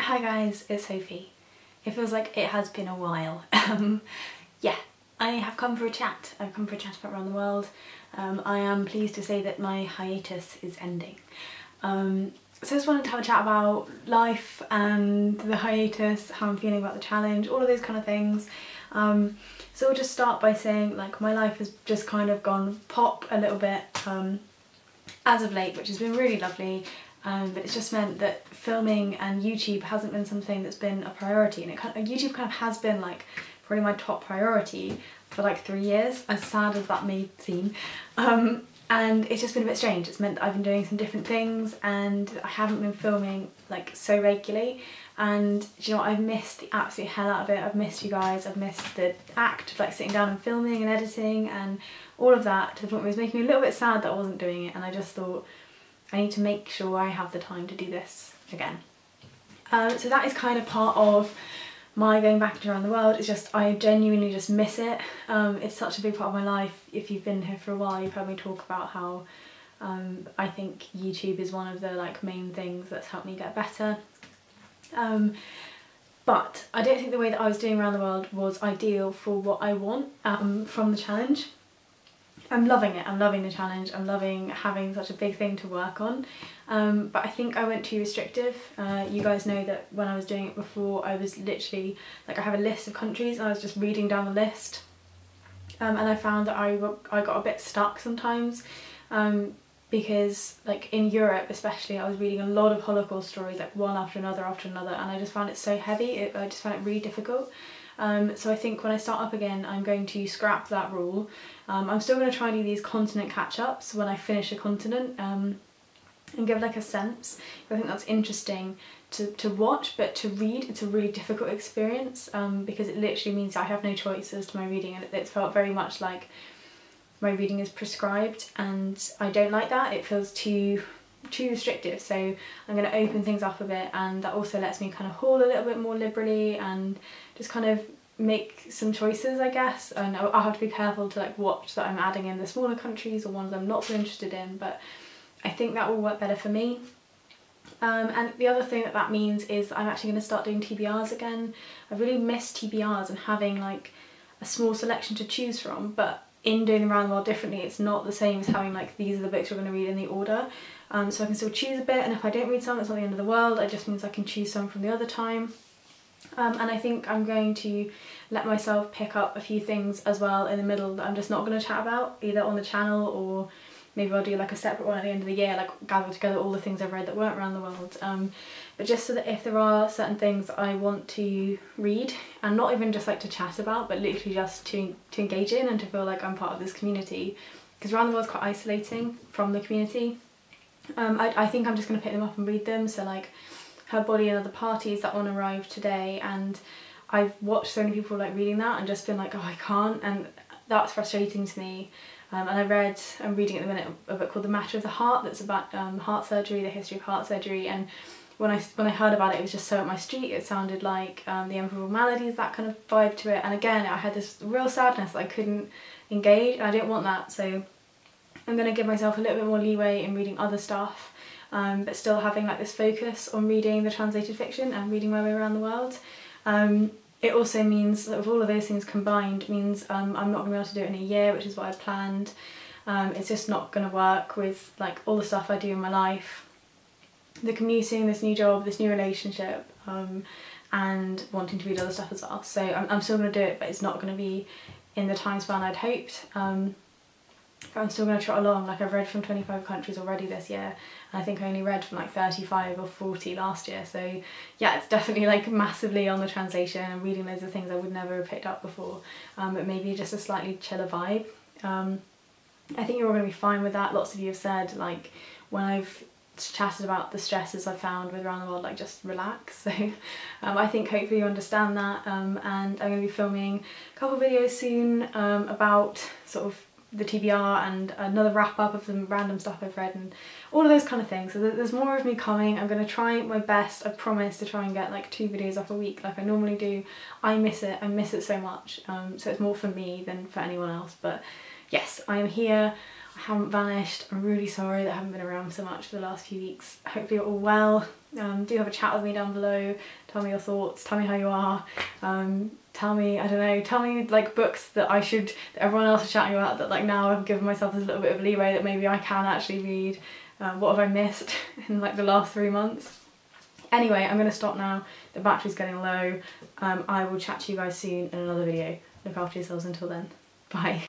Hi guys, it's Sophie. It feels like it has been a while. Yeah, I have come for a chat. I've come for a chat about around the world. I am pleased to say that my hiatus is ending. So I just wanted to have a chat about life and the hiatus, how I'm feeling about the challenge, all of those kind of things. So we'll just start by saying like my life has just kind of gone pop a little bit as of late, which has been really lovely. But it's just meant that filming and YouTube hasn't been something that's been a priority, and YouTube kind of has been like probably my top priority for like 3 years, as sad as that may seem. And it's just been a bit strange. It's meant that I've been doing some different things and I haven't been filming like so regularly, and do you know what, I've missed the absolute hell out of it. I've missed you guys, I've missed the act of like sitting down and filming and editing and all of that, to the point where it was making me a little bit sad that I wasn't doing it, and I just thought I need to make sure I have the time to do this again. So that is kind of part of my going back around the world. It's just, I genuinely just miss it. It's such a big part of my life. If you've been here for a while, you've heard me talk about how I think YouTube is one of the like main things that's helped me get better. But I don't think the way that I was doing around the world was ideal for what I want from the challenge. I'm loving it, I'm loving the challenge, I'm loving having such a big thing to work on, but I think I went too restrictive. You guys know that when I was doing it before, I was literally, like, I have a list of countries and I was just reading down the list, and I found that I got a bit stuck sometimes, because like in Europe especially, I was reading a lot of Holocaust stories, like one after another, and I just found it so heavy. I just found it really difficult. So I think when I start up again, I'm going to scrap that rule. I'm still going to try and do these continent catch-ups when I finish a continent, and give like a sense. I think that's interesting to watch, but to read, it's a really difficult experience, because it literally means I have no choice as to my reading, and it felt very much like my reading is prescribed, and I don't like that. It feels too restrictive, so I'm going to open things up a bit, and that also lets me kind of haul a little bit more liberally and just kind of make some choices, I guess. And I'll have to be careful to like watch that I'm adding in the smaller countries or ones I'm not so interested in, but I think that will work better for me. And the other thing that means is I'm actually going to start doing TBRs again. I've really missed TBRs and having like a small selection to choose from, but in doing around the world differently, it's not the same as having like these are the books you're going to read in the order. So I can still choose a bit, and if I don't read some, it's not the end of the world. It just means I can choose some from the other time. And I think I'm going to let myself pick up a few things as well in the middle that I'm just not going to chat about, either on the channel, or maybe I'll do like a separate one at the end of the year, like gather together all the things I've read that weren't around the world. But just so that if there are certain things I want to read, and not even just like to chat about, but literally just to engage in and to feel like I'm part of this community, because around the world is quite isolating from the community. I think I'm just going to pick them up and read them. So like Her Body and Other Parties, that one arrived today, and I've watched so many people like reading that and just been like, oh, I can't, and that's frustrating to me. And I'm reading at the minute a book called The Matter of the Heart that's about heart surgery, the history of heart surgery, and when I heard about it, it was just so up my street. It sounded like The Emperor of Maladies, that kind of vibe to it, and again I had this real sadness that I couldn't engage, and I didn't want that, so I'm going to give myself a little bit more leeway in reading other stuff, but still having like this focus on reading the translated fiction and reading my way around the world. It also means that with all of those things combined means I'm not going to be able to do it in a year, which is what I planned. It's just not going to work with like all the stuff I do in my life, the commuting, this new job, this new relationship, and wanting to read other stuff as well. So I'm still going to do it, but it's not going to be in the time span I'd hoped. But I'm still going to trot along. Like, I've read from 25 countries already this year, and I think I only read from like 35 or 40 last year, so yeah, it's definitely like massively on the translation and reading loads of things I would never have picked up before, but maybe just a slightly chiller vibe. I think you're all going to be fine with that. Lots of you have said, like, when I've chatted about the stresses I've found with around the world, like, just relax. So I think hopefully you understand that, and I'm going to be filming a couple of videos soon about sort of the TBR and another wrap up of some random stuff I've read and all of those kind of things. So there's more of me coming. I'm going to try my best, I promise, to try and get like 2 videos up a week like I normally do. I miss it so much, so it's more for me than for anyone else. But yes, I am here. I haven't vanished. I'm really sorry that I haven't been around so much for the last few weeks. Hopefully you're all well. Do have a chat with me down below. Tell me your thoughts, tell me how you are. Tell me, I don't know, tell me like books that that everyone else is chatting about, that like now I've given myself this little bit of leeway that maybe I can actually read. What have I missed in like the last 3 months? Anyway, I'm going to stop now. The battery's getting low. I will chat to you guys soon in another video. Look after yourselves until then. Bye.